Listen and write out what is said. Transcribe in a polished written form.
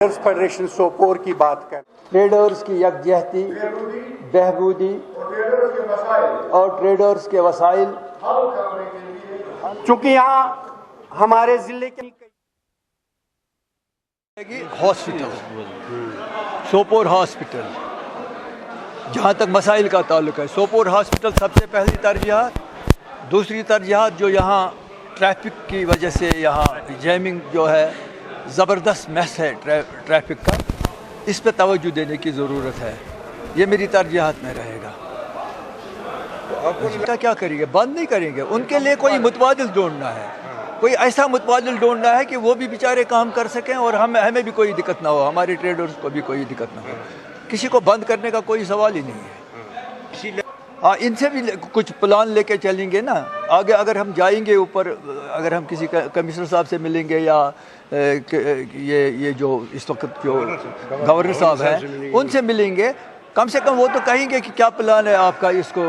Federation Sopore की बात कर, ट्रेडर्स की यकजहती, बहबूदी और ट्रेडर्स के वसाइल, चूंकि यहाँ हमारे जिले के हॉस्पिटल, सोपोर हॉस्पिटल, जहाँ तक मसाइल का ताल्लुक है, सोपोर हॉस्पिटल सबसे पहली तरजीहात। दूसरी तरजीहात जो यहाँ ट्रैफिक की वजह से यहाँ जैमिंग जो है, ज़बरदस्त मैस है ट्रैफिक का, इस पे तवज्जो देने की ज़रूरत है। ये मेरी तरजीहात में रहेगा। तो क्या करेंगे? बंद नहीं करेंगे। उनके लिए कोई मुतबादिल ढूंढना है, कोई ऐसा मुतबादिल ढूंढना है कि वो भी बेचारे काम कर सकें और हमें भी कोई दिक्कत ना हो, हमारे ट्रेडर्स को भी कोई दिक्कत ना हो। किसी को बंद करने का कोई सवाल ही नहीं है। हाँ, इनसे भी कुछ प्लान लेके चलेंगे ना आगे। अगर हम जाएंगे ऊपर, अगर हम किसी कमिश्नर साहब से मिलेंगे या ये जो इस वक्त जो गवर्नर साहब हैं उनसे मिलेंगे, कम से कम वो तो कहेंगे कि क्या प्लान है आपका इसको